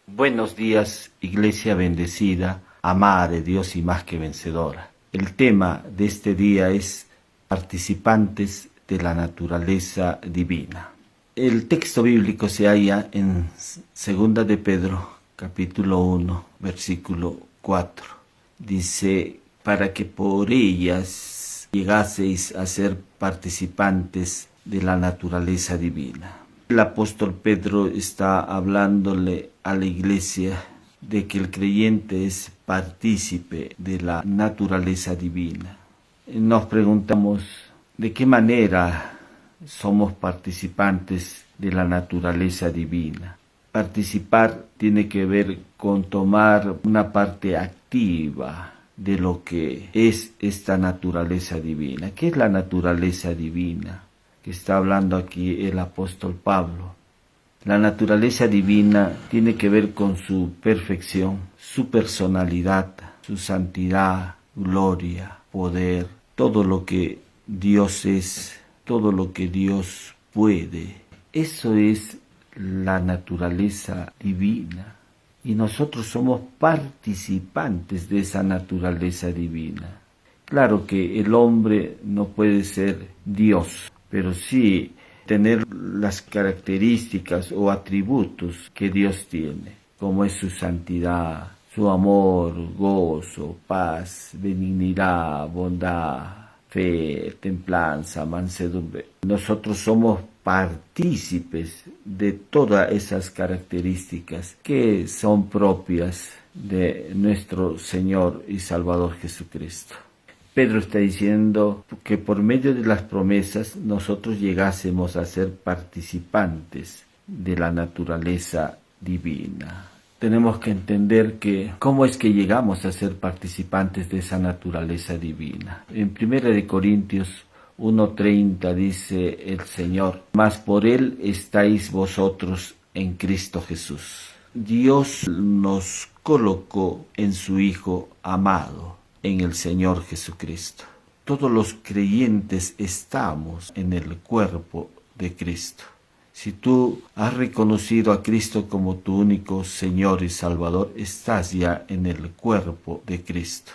Buenos días, Iglesia bendecida, amada de Dios y más que vencedora. El tema de este día es participantes de la naturaleza divina. El texto bíblico se halla en 2 de Pedro, capítulo 1, versículo 4. Dice, para que por ellas llegaseis a ser participantes de la naturaleza divina. El apóstol Pedro está hablándole a la iglesia de que el creyente es partícipe de la naturaleza divina. Nos preguntamos de qué manera somos participantes de la naturaleza divina. Participar tiene que ver con tomar una parte activa de lo que es esta naturaleza divina. ¿Qué es la naturaleza divina que está hablando aquí el apóstol Pablo? La naturaleza divina tiene que ver con su perfección, su personalidad, su santidad, gloria, poder, todo lo que Dios es, todo lo que Dios puede. Eso es la naturaleza divina. Y nosotros somos participantes de esa naturaleza divina. Claro que el hombre no puede ser Dios, pero sí tener las características o atributos que Dios tiene, como es su santidad, su amor, gozo, paz, benignidad, bondad, fe, templanza, mansedumbre. Nosotros somos partícipes de todas esas características que son propias de nuestro Señor y Salvador Jesucristo. Pedro está diciendo que por medio de las promesas nosotros llegásemos a ser participantes de la naturaleza divina. Tenemos que entender que cómo es que llegamos a ser participantes de esa naturaleza divina. En 1 Corintios 1:30 dice el Señor, mas por Él estáis vosotros en Cristo Jesús. Dios nos colocó en su Hijo amado, en el Señor Jesucristo. Todos los creyentes estamos en el cuerpo de Cristo. Si tú has reconocido a Cristo como tu único Señor y Salvador, estás ya en el cuerpo de Cristo.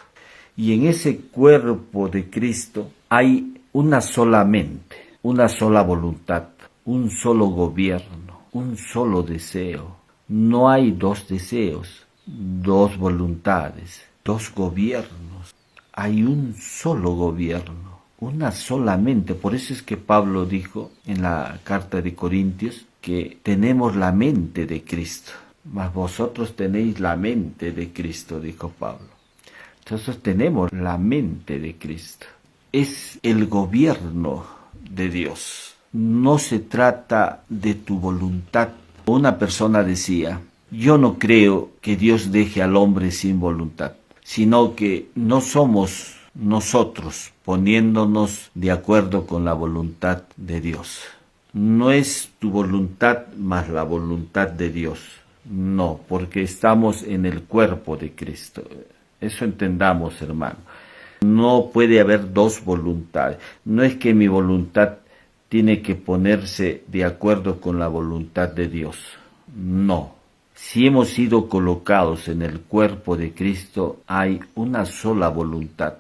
Y en ese cuerpo de Cristo hay una sola mente, una sola voluntad, un solo gobierno, un solo deseo. No hay dos deseos, dos voluntades, dos gobiernos. Hay un solo gobierno, una sola mente. Por eso es que Pablo dijo en la carta de Corintios que tenemos la mente de Cristo. Mas vosotros tenéis la mente de Cristo, dijo Pablo. Entonces tenemos la mente de Cristo. Es el gobierno de Dios. No se trata de tu voluntad. Una persona decía, yo no creo que Dios deje al hombre sin voluntad, sino que no somos nosotros poniéndonos de acuerdo con la voluntad de Dios. No es tu voluntad más la voluntad de Dios. No, porque estamos en el cuerpo de Cristo. Eso entendamos, hermano. No puede haber dos voluntades. No es que mi voluntad tiene que ponerse de acuerdo con la voluntad de Dios. No. Si hemos sido colocados en el cuerpo de Cristo, hay una sola voluntad.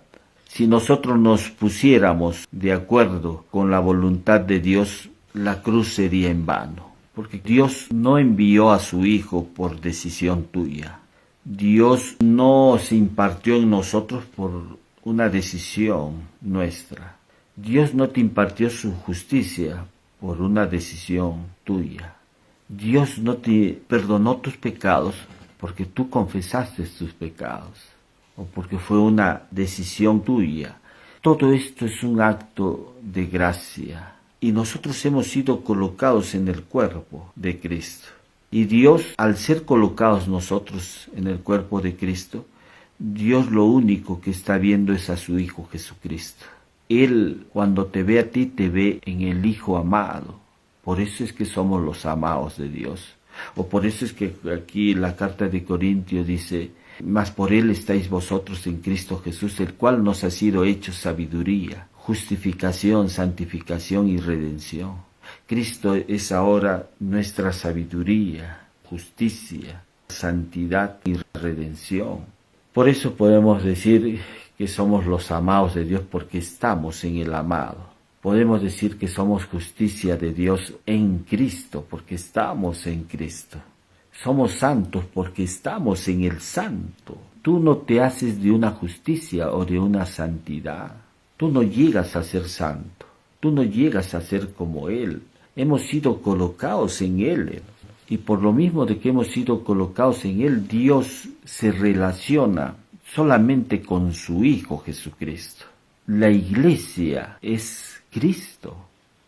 Si nosotros nos pusiéramos de acuerdo con la voluntad de Dios, la cruz sería en vano. Porque Dios no envió a su Hijo por decisión tuya. Dios no se impartió en nosotros por una decisión nuestra. Dios no te impartió su justicia por una decisión tuya. Dios no te perdonó tus pecados porque tú confesaste tus pecados o porque fue una decisión tuya. Todo esto es un acto de gracia y nosotros hemos sido colocados en el cuerpo de Cristo. Y Dios, al ser colocados nosotros en el cuerpo de Cristo, Dios lo único que está viendo es a su Hijo Jesucristo. Él, cuando te ve a ti, te ve en el Hijo amado. Por eso es que somos los amados de Dios. O por eso es que aquí la carta de Corintios dice, mas por Él estáis vosotros en Cristo Jesús, el cual nos ha sido hecho sabiduría, justificación, santificación y redención. Cristo es ahora nuestra sabiduría, justicia, santidad y redención. Por eso podemos decir que somos los amados de Dios porque estamos en el amado. Podemos decir que somos justicia de Dios en Cristo porque estamos en Cristo. Somos santos porque estamos en el santo. Tú no te haces de una justicia o de una santidad. Tú no llegas a ser santo. Tú no llegas a ser como Él. Hemos sido colocados en Él. Y por lo mismo de que hemos sido colocados en Él, Dios se relaciona solamente con su Hijo Jesucristo. La iglesia es Cristo.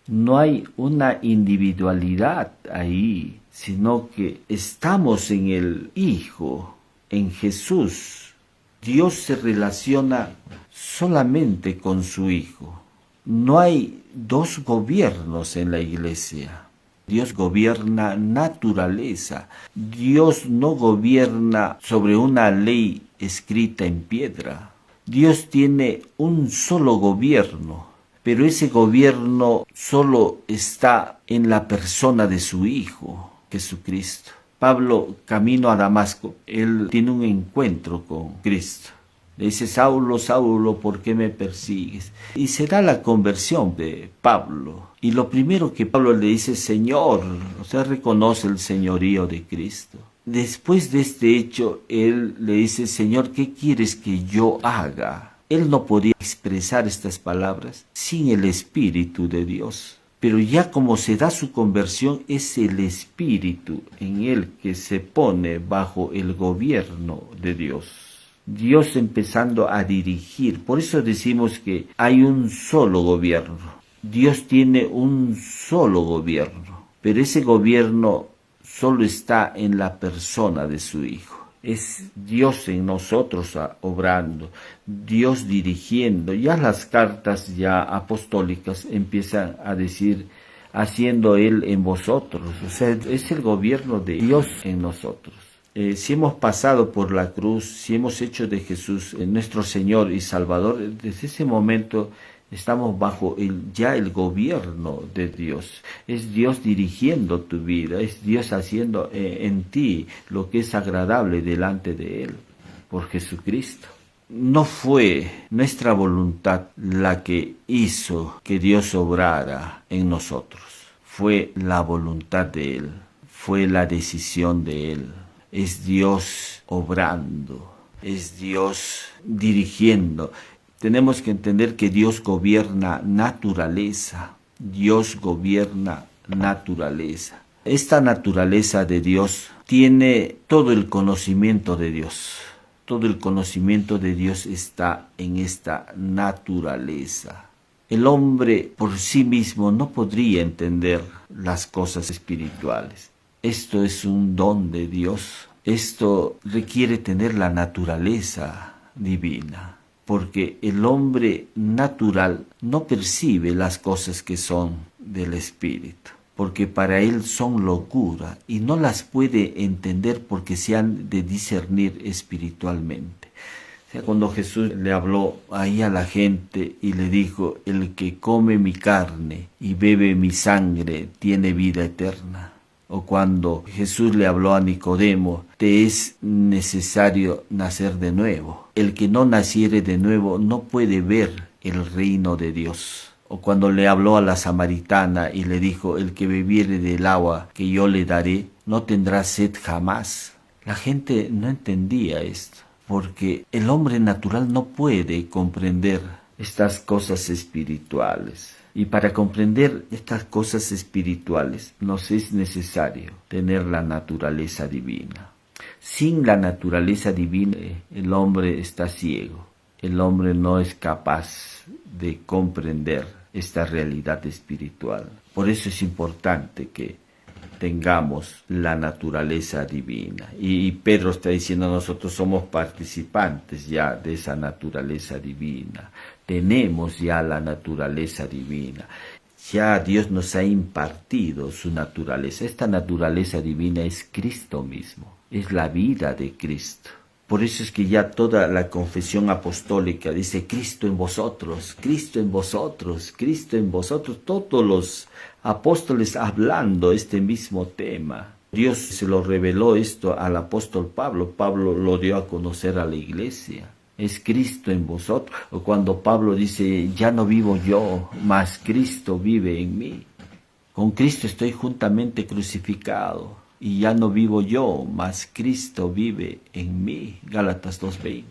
No hay una individualidad ahí, sino que estamos en el Hijo, en Jesús. Dios se relaciona solamente con su Hijo. No hay dos gobiernos en la iglesia. Dios gobierna naturaleza. Dios no gobierna sobre una ley escrita en piedra. Dios tiene un solo gobierno, pero ese gobierno solo está en la persona de su Hijo, Jesucristo. Pablo, camino a Damasco, él tiene un encuentro con Cristo. Le dice, Saulo, Saulo, ¿por qué me persigues? Y se da la conversión de Pablo. Y lo primero que Pablo le dice, Señor, o sea, reconoce el señorío de Cristo. Después de este hecho, él le dice, Señor, ¿qué quieres que yo haga? Él no podía expresar estas palabras sin el Espíritu de Dios. Pero ya como se da su conversión, es el Espíritu en él que se pone bajo el gobierno de Dios. Dios empezando a dirigir. Por eso decimos que hay un solo gobierno. Dios tiene un solo gobierno, pero ese gobierno solo está en la persona de su Hijo. Es Dios en nosotros obrando, Dios dirigiendo. Ya las cartas ya apostólicas empiezan a decir, haciendo Él en vosotros. O sea, es el gobierno de Dios en nosotros. Si hemos pasado por la cruz, si hemos hecho de Jesús nuestro Señor y Salvador, desde ese momento estamos bajo ya el gobierno de Dios. Es Dios dirigiendo tu vida, es Dios haciendo en ti lo que es agradable delante de Él, por Jesucristo. No fue nuestra voluntad la que hizo que Dios obrara en nosotros, fue la voluntad de Él, fue la decisión de Él. Es Dios obrando, es Dios dirigiendo. Tenemos que entender que Dios gobierna naturaleza. Dios gobierna naturaleza. Esta naturaleza de Dios tiene todo el conocimiento de Dios. Todo el conocimiento de Dios está en esta naturaleza. El hombre por sí mismo no podría entender las cosas espirituales. Esto es un don de Dios. Esto requiere tener la naturaleza divina, porque el hombre natural no percibe las cosas que son del Espíritu, porque para él son locura y no las puede entender porque se han de discernir espiritualmente. O sea, cuando Jesús le habló ahí a la gente y le dijo, el que come mi carne y bebe mi sangre tiene vida eterna. O cuando Jesús le habló a Nicodemo, te es necesario nacer de nuevo. El que no naciere de nuevo no puede ver el reino de Dios. O cuando le habló a la samaritana y le dijo, el que bebiere del agua que yo le daré, no tendrá sed jamás. La gente no entendía esto, porque el hombre natural no puede comprender estas cosas espirituales. Y para comprender estas cosas espirituales nos es necesario tener la naturaleza divina. Sin la naturaleza divina el hombre está ciego. El hombre no es capaz de comprender esta realidad espiritual. Por eso es importante que tengamos la naturaleza divina. Y Pedro está diciendo, nosotros somos participantes ya de esa naturaleza divina. Tenemos ya la naturaleza divina. Ya Dios nos ha impartido su naturaleza. Esta naturaleza divina es Cristo mismo, es la vida de Cristo. Por eso es que ya toda la confesión apostólica dice Cristo en vosotros, Cristo en vosotros, Cristo en vosotros. Todos los apóstoles hablando este mismo tema. Dios se lo reveló esto al apóstol Pablo. Pablo lo dio a conocer a la iglesia. Es Cristo en vosotros. O cuando Pablo dice, ya no vivo yo, mas Cristo vive en mí. Con Cristo estoy juntamente crucificado. Y ya no vivo yo, mas Cristo vive en mí. Gálatas 2:20.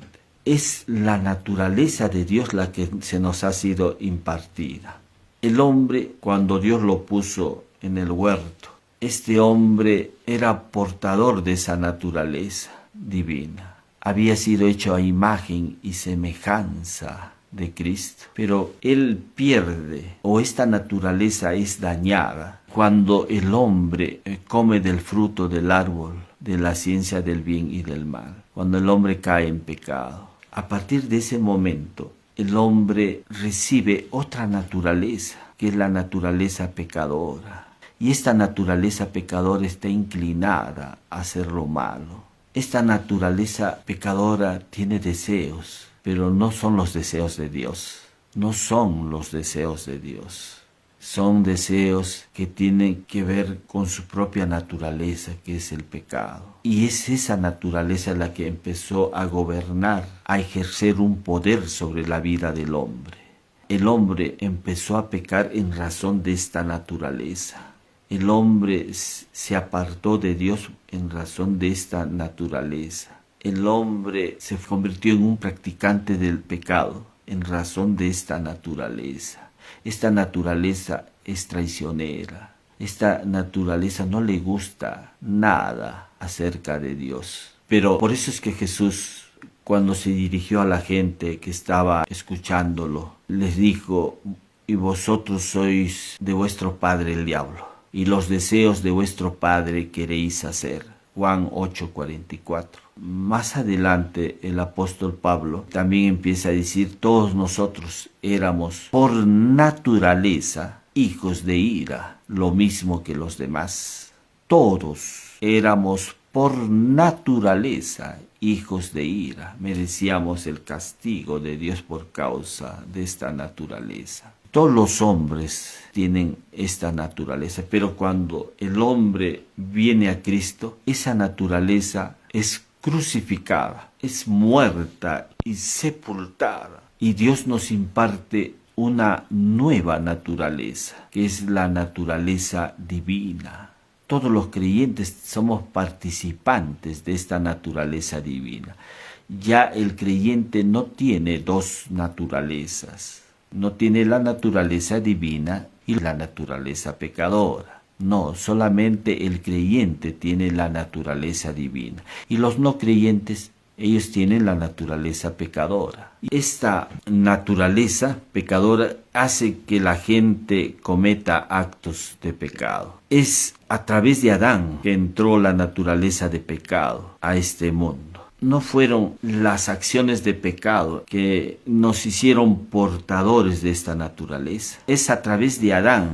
Es la naturaleza de Dios la que se nos ha sido impartida. El hombre, cuando Dios lo puso en el huerto, este hombre era portador de esa naturaleza divina. Había sido hecho a imagen y semejanza de Cristo, pero él pierde, o esta naturaleza es dañada, cuando el hombre come del fruto del árbol de la ciencia del bien y del mal, cuando el hombre cae en pecado. A partir de ese momento, el hombre recibe otra naturaleza, que es la naturaleza pecadora. Y esta naturaleza pecadora está inclinada a hacer lo malo. Esta naturaleza pecadora tiene deseos, pero no son los deseos de Dios. No son los deseos de Dios. Son deseos que tienen que ver con su propia naturaleza, que es el pecado. Y es esa naturaleza la que empezó a gobernar, a ejercer un poder sobre la vida del hombre. El hombre empezó a pecar en razón de esta naturaleza. El hombre se apartó de Dios en razón de esta naturaleza. El hombre se convirtió en un practicante del pecado en razón de esta naturaleza. Esta naturaleza es traicionera. Esta naturaleza no le gusta nada acerca de Dios. Pero por eso es que Jesús, cuando se dirigió a la gente que estaba escuchándolo, les dijo, y vosotros sois de vuestro padre el diablo, y los deseos de vuestro padre queréis hacer. Juan 8:44. Más adelante el apóstol Pablo también empieza a decir, todos nosotros éramos por naturaleza hijos de ira, lo mismo que los demás. Todos éramos por naturaleza hijos de ira, merecíamos el castigo de Dios por causa de esta naturaleza. Todos los hombres tienen esta naturaleza, pero cuando el hombre viene a Cristo, esa naturaleza es crucificada, es muerta y sepultada. Y Dios nos imparte una nueva naturaleza, que es la naturaleza divina. Todos los creyentes somos participantes de esta naturaleza divina. Ya el creyente no tiene dos naturalezas. No tiene la naturaleza divina y la naturaleza pecadora. No, solamente el creyente tiene la naturaleza divina. Y los no creyentes, ellos tienen la naturaleza pecadora. Esta naturaleza pecadora hace que la gente cometa actos de pecado. Es a través de Adán que entró la naturaleza de pecado a este mundo. No fueron las acciones de pecado que nos hicieron portadores de esta naturaleza. Es a través de Adán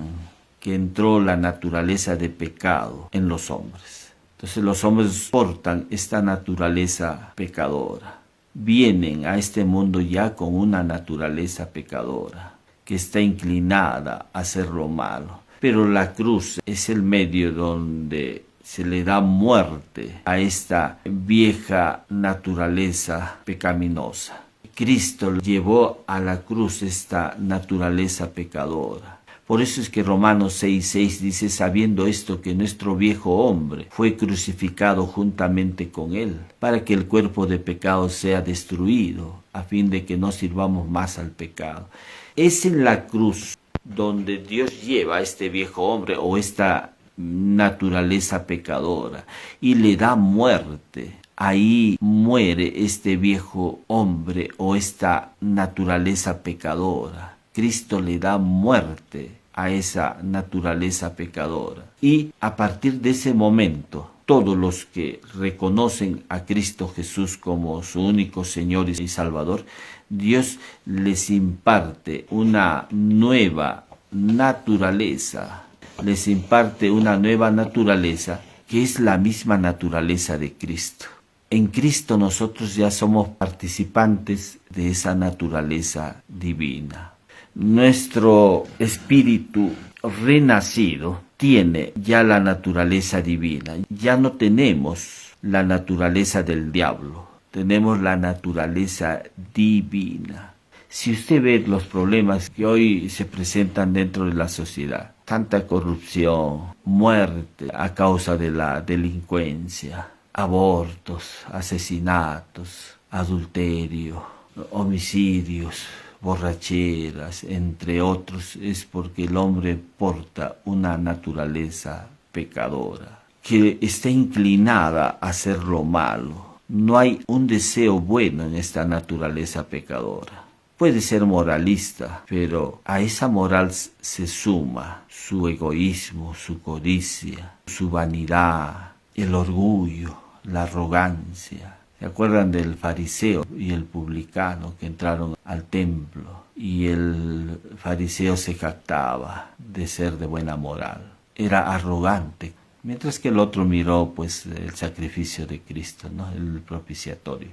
que entró la naturaleza de pecado en los hombres. Entonces los hombres portan esta naturaleza pecadora. Vienen a este mundo ya con una naturaleza pecadora que está inclinada a hacer lo malo. Pero la cruz es el medio donde se le da muerte a esta vieja naturaleza pecaminosa. Cristo llevó a la cruz esta naturaleza pecadora. Por eso es que Romanos 6:6 dice, sabiendo esto que nuestro viejo hombre fue crucificado juntamente con él, para que el cuerpo de pecado sea destruido, a fin de que no sirvamos más al pecado. Es en la cruz donde Dios lleva a este viejo hombre o esta naturaleza pecadora y le da muerte. Ahí muere este viejo hombre o esta naturaleza pecadora. Cristo le da muerte a esa naturaleza pecadora. Y a partir de ese momento, todos los que reconocen a Cristo Jesús como su único Señor y Salvador, Dios les imparte una nueva naturaleza. Les imparte una nueva naturaleza que es la misma naturaleza de Cristo. En Cristo nosotros ya somos participantes de esa naturaleza divina. Nuestro espíritu renacido tiene ya la naturaleza divina. Ya no tenemos la naturaleza del diablo, tenemos la naturaleza divina. Si usted ve los problemas que hoy se presentan dentro de la sociedad, tanta corrupción, muerte a causa de la delincuencia, abortos, asesinatos, adulterio, homicidios, borracheras, entre otros, es porque el hombre porta una naturaleza pecadora, que está inclinada a hacer lo malo. No hay un deseo bueno en esta naturaleza pecadora. Puede ser moralista, pero a esa moral se suma su egoísmo, su codicia, su vanidad, el orgullo, la arrogancia. ¿Se acuerdan del fariseo y el publicano que entraron al templo? Y el fariseo se jactaba de ser de buena moral. Era arrogante, mientras que el otro miró pues el sacrificio de Cristo, ¿no? El propiciatorio.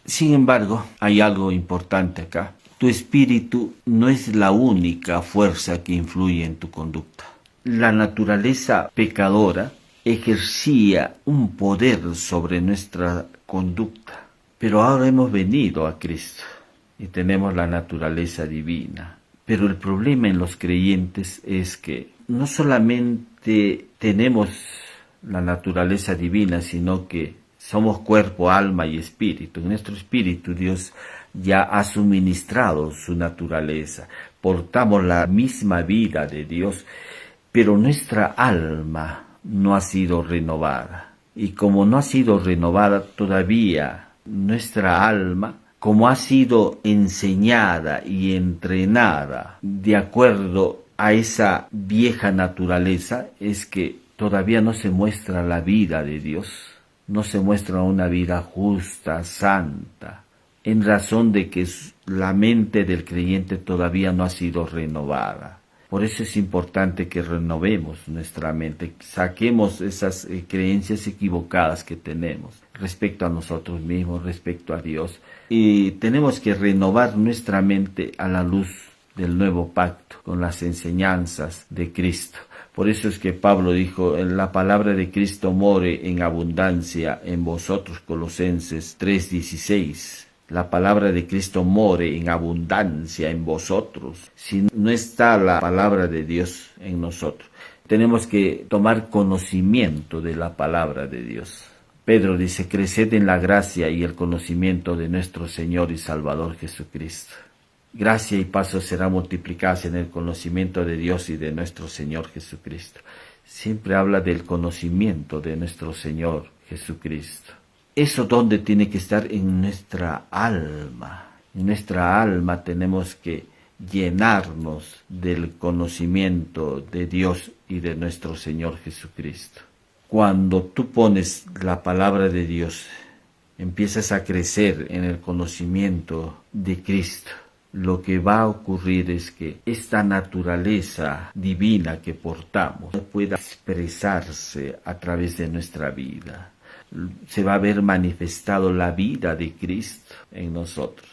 Sin embargo, hay algo importante acá. Tu espíritu no es la única fuerza que influye en tu conducta. La naturaleza pecadora ejercía un poder sobre nuestra conducta, pero ahora hemos venido a Cristo y tenemos la naturaleza divina. Pero el problema en los creyentes es que no solamente tenemos la naturaleza divina, sino que somos cuerpo, alma y espíritu. En nuestro espíritu Dios ya ha suministrado su naturaleza. Portamos la misma vida de Dios, pero nuestra alma no ha sido renovada. Y como no ha sido renovada todavía nuestra alma, como ha sido enseñada y entrenada de acuerdo a esa vieja naturaleza, es que todavía no se muestra la vida de Dios. No se muestra una vida justa, santa, en razón de que la mente del creyente todavía no ha sido renovada. Por eso es importante que renovemos nuestra mente, saquemos esas creencias equivocadas que tenemos respecto a nosotros mismos, respecto a Dios. Y tenemos que renovar nuestra mente a la luz del nuevo pacto, con las enseñanzas de Cristo. Por eso es que Pablo dijo, la palabra de Cristo more en abundancia en vosotros, Colosenses 3:16. La palabra de Cristo more en abundancia en vosotros. Si no está la palabra de Dios en nosotros, tenemos que tomar conocimiento de la palabra de Dios. Pedro dice, creced en la gracia y el conocimiento de nuestro Señor y Salvador Jesucristo. Gracia y paz serán multiplicadas en el conocimiento de Dios y de nuestro Señor Jesucristo. Siempre habla del conocimiento de nuestro Señor Jesucristo. ¿Eso dónde tiene que estar? En nuestra alma. En nuestra alma tenemos que llenarnos del conocimiento de Dios y de nuestro Señor Jesucristo. Cuando tú pones la palabra de Dios, empiezas a crecer en el conocimiento de Cristo. Lo que va a ocurrir es que esta naturaleza divina que portamos pueda expresarse a través de nuestra vida. Se va a ver manifestado la vida de Cristo en nosotros.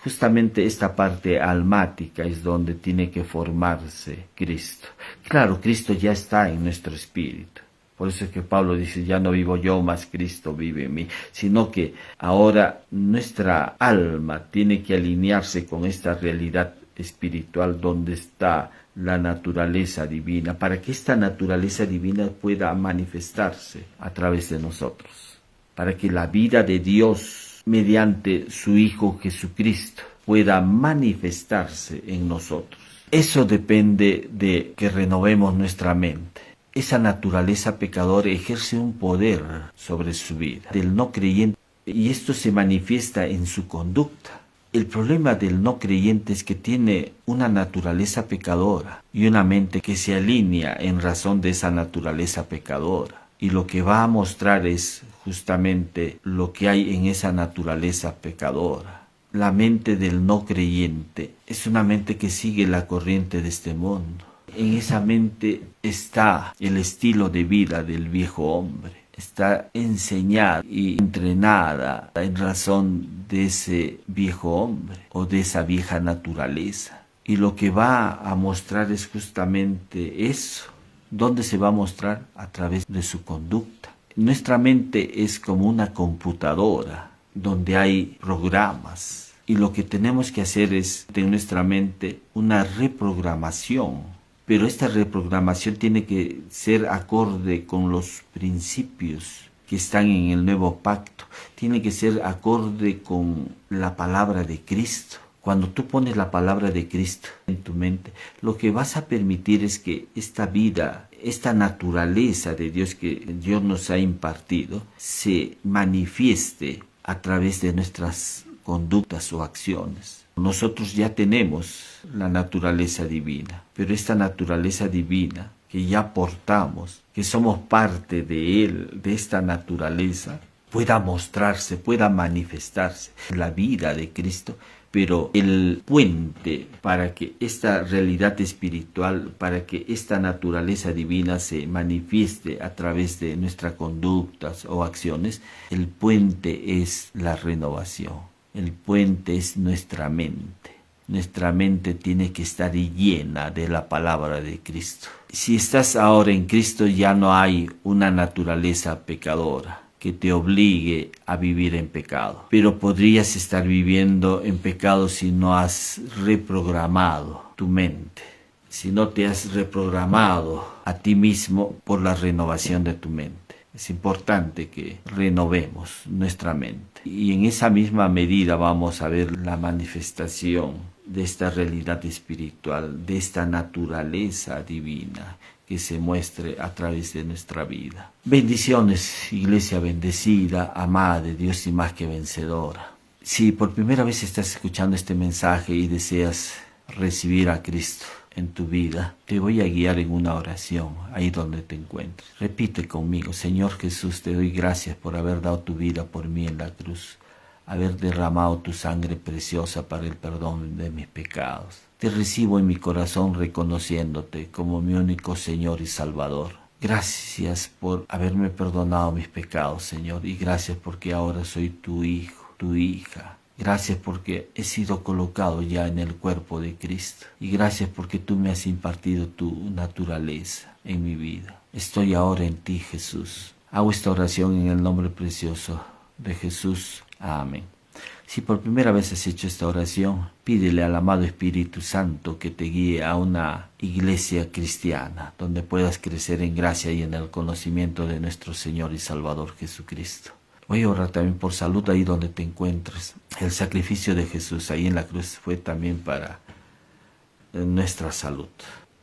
Justamente esta parte almática es donde tiene que formarse Cristo. Claro, Cristo ya está en nuestro espíritu. Por eso es que Pablo dice, ya no vivo yo, mas Cristo vive en mí. Sino que ahora nuestra alma tiene que alinearse con esta realidad espiritual donde está la naturaleza divina, para que esta naturaleza divina pueda manifestarse a través de nosotros. Para que la vida de Dios, mediante su Hijo Jesucristo, pueda manifestarse en nosotros. Eso depende de que renovemos nuestra mente. Esa naturaleza pecadora ejerce un poder sobre su vida, del no creyente, y esto se manifiesta en su conducta. El problema del no creyente es que tiene una naturaleza pecadora y una mente que se alinea en razón de esa naturaleza pecadora. Y lo que va a mostrar es justamente lo que hay en esa naturaleza pecadora. La mente del no creyente es una mente que sigue la corriente de este mundo. En esa mente está el estilo de vida del viejo hombre. Está enseñada y entrenada en razón de ese viejo hombre o de esa vieja naturaleza. Y lo que va a mostrar es justamente eso. ¿Dónde se va a mostrar? A través de su conducta. Nuestra mente es como una computadora donde hay programas y lo que tenemos que hacer es en nuestra mente una reprogramación, pero esta reprogramación tiene que ser acorde con los principios que están en el nuevo pacto, tiene que ser acorde con la palabra de Cristo. Cuando tú pones la palabra de Cristo en tu mente, lo que vas a permitir es que esta vida, esta naturaleza de Dios que Dios nos ha impartido, se manifieste a través de nuestras conductas o acciones. Nosotros ya tenemos la naturaleza divina, pero esta naturaleza divina que ya portamos, que somos parte de Él, de esta naturaleza, pueda mostrarse, pueda manifestarse en la vida de Cristo. Pero el puente para que esta realidad espiritual, para que esta naturaleza divina se manifieste a través de nuestras conductas o acciones, el puente es la renovación, el puente es nuestra mente. Nuestra mente tiene que estar llena de la palabra de Cristo. Si estás ahora en Cristo, ya no hay una naturaleza pecadora que te obligue a vivir en pecado. Pero podrías estar viviendo en pecado si no has reprogramado tu mente, si no te has reprogramado a ti mismo por la renovación de tu mente. Es importante que renovemos nuestra mente. Y en esa misma medida vamos a ver la manifestación de esta realidad espiritual, de esta naturaleza divina que se muestre a través de nuestra vida. Bendiciones, iglesia bendecida, amada de Dios y más que vencedora. Si por primera vez estás escuchando este mensaje y deseas recibir a Cristo en tu vida, te voy a guiar en una oración ahí donde te encuentres. Repite conmigo: Señor Jesús, te doy gracias por haber dado tu vida por mí en la cruz, haber derramado tu sangre preciosa para el perdón de mis pecados. Te recibo en mi corazón reconociéndote como mi único Señor y Salvador. Gracias por haberme perdonado mis pecados, Señor, y gracias porque ahora soy tu hijo, tu hija. Gracias porque he sido colocado ya en el cuerpo de Cristo. Y gracias porque tú me has impartido tu naturaleza en mi vida. Estoy ahora en ti, Jesús. Hago esta oración en el nombre precioso de Jesús. Amén. Si por primera vez has hecho esta oración, pídele al amado Espíritu Santo que te guíe a una iglesia cristiana, donde puedas crecer en gracia y en el conocimiento de nuestro Señor y Salvador Jesucristo. Voy a orar también por salud ahí donde te encuentres. El sacrificio de Jesús ahí en la cruz fue también para nuestra salud.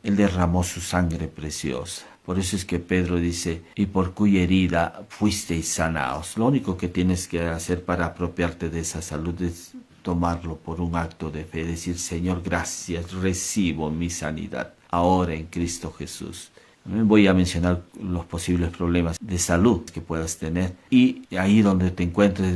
Él derramó su sangre preciosa. Por eso es que Pedro dice: y por cuya herida fuisteis sanados. Lo único que tienes que hacer para apropiarte de esa salud es tomarlo por un acto de fe. Decir: Señor, gracias, recibo mi sanidad ahora en Cristo Jesús. Voy a mencionar los posibles problemas de salud que puedas tener y ahí donde te encuentres,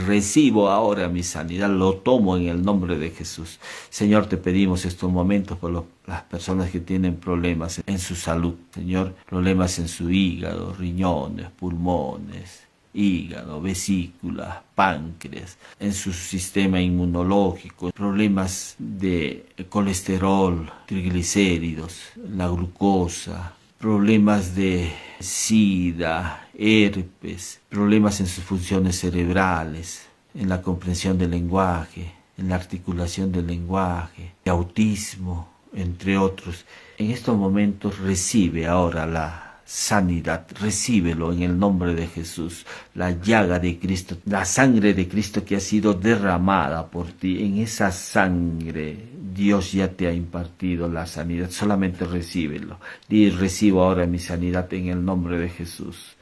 recibo ahora mi sanidad, lo tomo en el nombre de Jesús. Señor, te pedimos estos momentos por las personas que tienen problemas en su salud, Señor, problemas en su hígado, riñones, pulmones, hígado, vesícula, páncreas, en su sistema inmunológico, problemas de colesterol, triglicéridos, la glucosa, problemas de SIDA, herpes, problemas en sus funciones cerebrales, en la comprensión del lenguaje, en la articulación del lenguaje, de autismo, entre otros. En estos momentos recibe ahora la sanidad, recíbelo en el nombre de Jesús, la llaga de Cristo, la sangre de Cristo que ha sido derramada por ti. En esa sangre Dios ya te ha impartido la sanidad, solamente recíbelo. Y recibo ahora mi sanidad en el nombre de Jesús.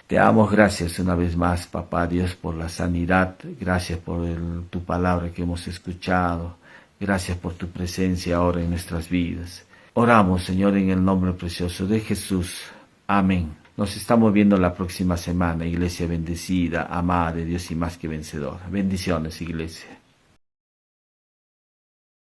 Te damos gracias una vez más, Papá Dios, por la sanidad. Gracias por tu palabra que hemos escuchado. Gracias por tu presencia ahora en nuestras vidas. Oramos, Señor, en el nombre precioso de Jesús. Amén. Nos estamos viendo la próxima semana, iglesia bendecida, amada de Dios y más que vencedora. Bendiciones, iglesia.